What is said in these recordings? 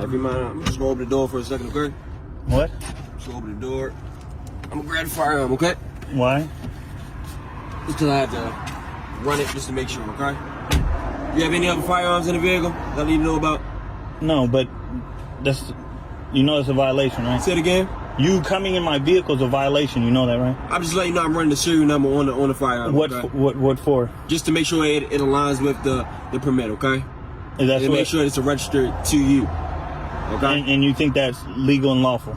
If you mind, I'm just gonna open the door for a second, okay? What? Just gonna open the door. I'm gonna grab the firearm, okay? Why? Just because I had to run it just to make sure, okay? You have any other firearms in the vehicle that I need to know about? No, but that's, you know it's a violation, right? Say it again? You coming in my vehicle is a violation, you know that, right? I'm just letting you know I'm running the serial number on the firearm. What, okay? what for? Just to make sure it aligns with the permit, okay? Is that to make sure it's registered to you, okay? And you think that's legal and lawful?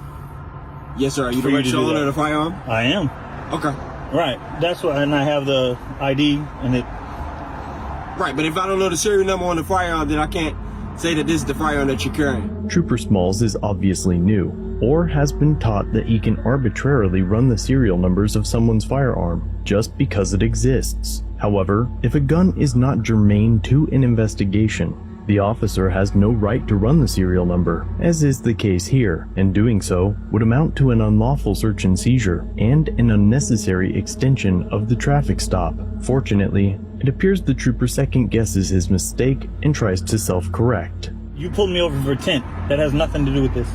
Yes, sir. Are you the registered owner of the firearm? I am. Okay. Right. That's why, and I have the ID and it. Right, but if I don't know the serial number on the firearm, then I can't say that this is the firearm that you're carrying. Trooper Smalls is obviously new, or has been taught that he can arbitrarily run the serial numbers of someone's firearm just because it exists. However, if a gun is not germane to an investigation, the officer has no right to run the serial number, as is the case here, and doing so would amount to an unlawful search and seizure and an unnecessary extension of the traffic stop. Fortunately, it appears the trooper second guesses his mistake and tries to self-correct. You pulled me over for tint. That has nothing to do with this.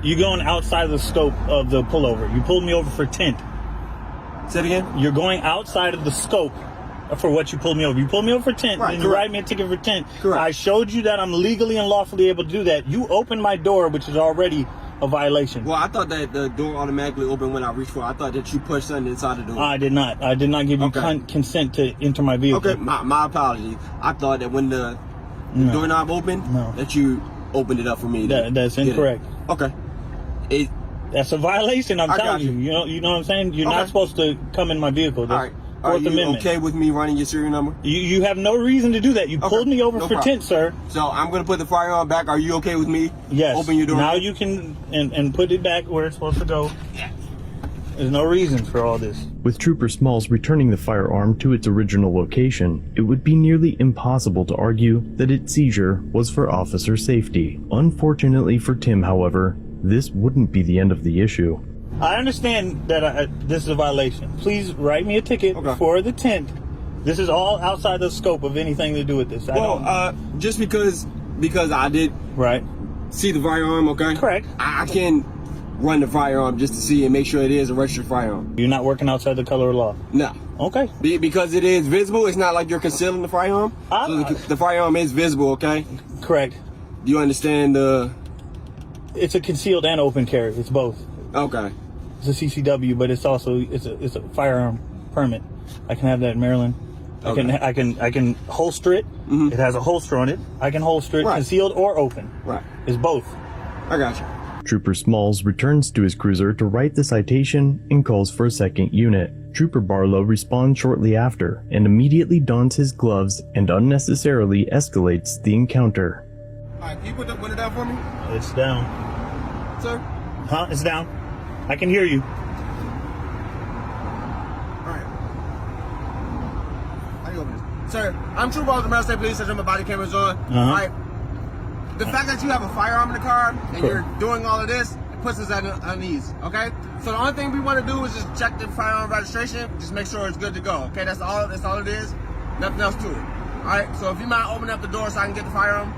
You're going outside of the scope of the pullover. You pulled me over for tint. Say it again? You're going outside of the scope for what you pulled me over. You pulled me over for tint, and you write me a ticket for tint. Correct. I showed you that I'm legally and lawfully able to do that. You opened my door, which is already a violation. Well, I thought that the door automatically opened when I reached for it. I thought that you pushed something inside the door. I did not. I did not give you consent to enter my vehicle. Okay, my apologies. I thought that when the doorknob opened, that you opened it up for me. That's incorrect. Okay. That's a violation, I'm telling you. You know what I'm saying? You're not supposed to come in my vehicle. All right. Are Fourth you Amendment. okay with me running your serial number? You have no reason to do that. You pulled me over for tint, sir. So I'm going to put the firearm back. Are you okay with me? Yes. Open your door. Now you can and put it back where it's supposed to go. Yeah. There's no reason for all this. With Trooper Smalls returning the firearm to its original location, it would be nearly impossible to argue that its seizure was for officer safety. Unfortunately for Tim, however, this wouldn't be the end of the issue. I understand that this is a violation. Please write me a ticket for the tint. This is all outside the scope of anything to do with this. Just because I did see the firearm, okay? Correct. I can run the firearm just to see and make sure it is a registered firearm. You're not working outside the color of law? No. Okay. Because it is visible, it's not like you're concealing the firearm. So the firearm is visible, okay? Correct. Do you understand the... It's a concealed and open carry. It's both. Okay. It's a CCW, but it's also it's a firearm permit. I can have that in Maryland. I can holster it. Mm-hmm. It has a holster on it. I can holster it concealed or open. Right. It's both. I got you. Trooper Smalls returns to his cruiser to write the citation and calls for a second unit. Trooper Barlow responds shortly after and immediately dons his gloves and unnecessarily escalates the encounter. Alright, can you put the window down for me? It's down. Sir? Huh? It's down. I can hear you. Alright. How do you open this? Sir, I'm Trooper of the Maryland State Police Station. My body camera's on. Alright. The fact that you have a firearm in the car and you're doing all of this, it puts us at unease, okay? So the only thing we want to do is just check the firearm registration, just make sure it's good to go, okay? That's all it is. Nothing else to it. Alright, so if you mind opening up the door so I can get the firearm.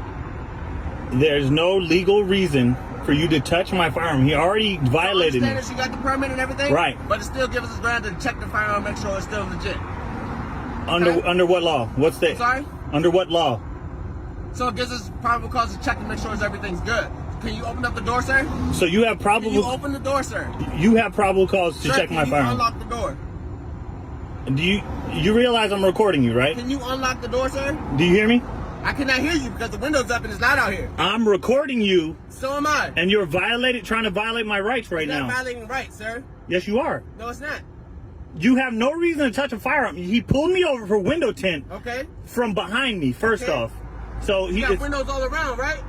There's no legal reason for you to touch my firearm. He already violated me. I understand that you got the permit and everything. Right. But it still gives us ground to check the firearm, make sure it's still legit. Under what law? What's that? Sorry? Under what law? So it gives us probable cause to check to make sure everything's good. Can you open up the door, sir? So you have probable... Can you open the door, sir? You have probable cause to check my firearm. Can you unlock the door? Do you realize I'm recording you, right? Can you unlock the door, sir? Do you hear me? I cannot hear you because the window's up and it's loud out here. I'm recording you. So am I. And you're trying to violate my rights right now. You're not violating rights, sir. Yes, you are. No, it's not. You have no reason to touch a firearm. He pulled me over for window tint. Okay. From behind me, first off. So he got windows all around, right?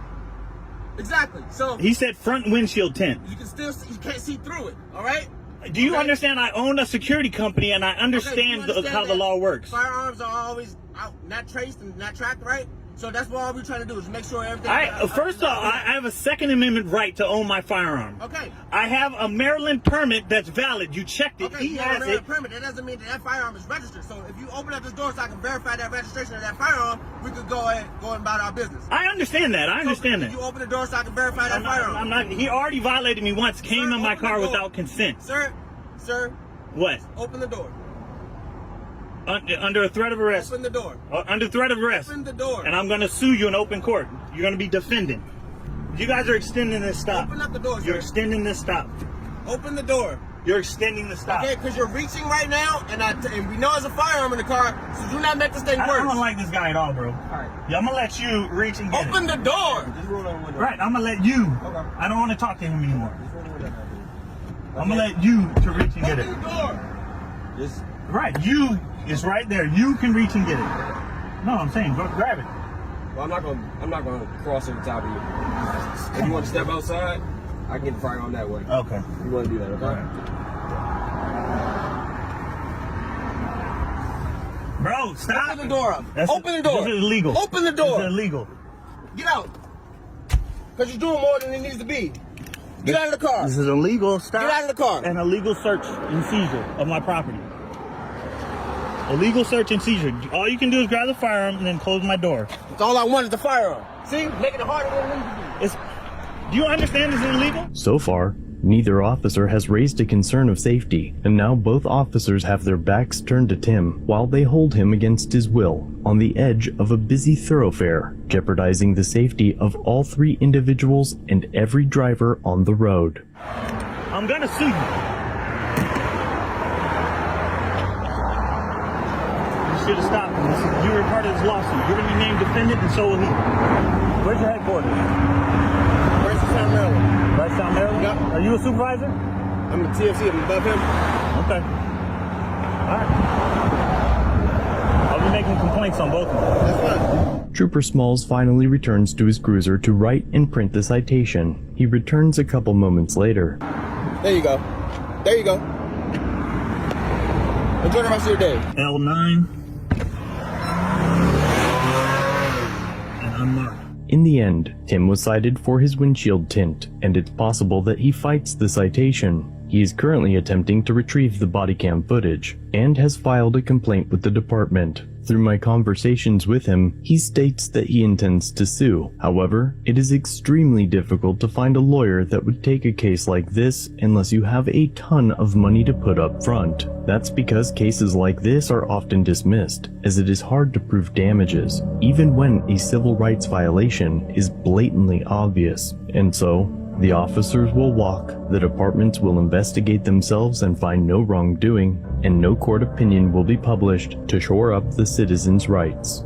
Exactly. So he said front windshield tint. You can still see, you can't see through it. All right. Do you understand? I own a security company and I understand how the law works. Firearms are always out, not traced and not tracked, right? So that's what all we're trying to do is make sure everything. First off, I have a Second Amendment right to own my firearm. Okay. I have a Maryland permit that's valid. You checked it. Okay, He you have a has Maryland it. permit. That doesn't mean that firearm is registered. So if you open up this door so I can verify that registration of that firearm, we could go about our business. I understand that. I understand that. You open the door so I can verify that firearm. I'm not. He already violated me once. Came Sir, in my open the car door. without consent. Sir. What? Open the door. Under a threat of arrest. Open the door. Under threat of arrest. Open the door. And I'm going to sue you in open court. You're going to be defending. You guys are extending this stop. Open up the door, sir. You're extending this stop. Open the door. You're extending the stop. Okay, because you're reaching right now, and we know there's a firearm in the car, so do not make this thing worse. I don't like this guy at all, bro. All right. Yeah, I'm going to let you reach and get Open the door. Just roll down the window. Right, I'm going to let you. Okay. I don't want to talk to him anymore. Just roll the window down, I'm going to let you to reach and get it. Open the door. Just Right, you is right there. You can reach and get it. No, I'm saying go grab it. well, I'm not gonna cross over the top of you. If you want to step outside, I can get the firearm that way. Okay. You want to do that, okay? All right. Bro, stop. Open the door up. Open the door. This is illegal. Open the door. This is illegal. Get out. Because you're doing more than it needs to be. Get out of the car. This is illegal. Stop. Get out of the car. An illegal search and seizure of my property. Illegal search and seizure. All you can do is grab the firearm and then close my door. That's all I want is the firearm. See? Making it harder than it needs to be. Do you understand this is illegal? So far, neither officer has raised a concern of safety, and now both officers have their backs turned to Tim while they hold him against his will on the edge of a busy thoroughfare, jeopardizing the safety of all three individuals and every driver on the road. I'm gonna sue you. You should have stopped him. You were part of this lawsuit. You're gonna be named defendant, and so will he. Where's your headquarters? Roadside, Maryland. Roadside, Maryland? Yep. Are you a supervisor? I'm the TFC. I'm above him. Okay. Alright. I'll be making complaints on both of them. That's fine. Trooper Smalls finally returns to his cruiser to write and print the citation. He returns a couple moments later. There you go. There you go. Enjoy the rest of your day. L9. And unmarked. In the end, Tim was cited for his windshield tint, and it's possible that he fights the citation. He is currently attempting to retrieve the body cam footage, and has filed a complaint with the department. Through my conversations with him, he states that he intends to sue. However, it is extremely difficult to find a lawyer that would take a case like this unless you have a ton of money to put up front. That's because cases like this are often dismissed, as it is hard to prove damages, even when a civil rights violation is blatantly obvious. And so, the officers will walk, the departments will investigate themselves and find no wrongdoing, and no court opinion will be published to shore up the citizens' rights.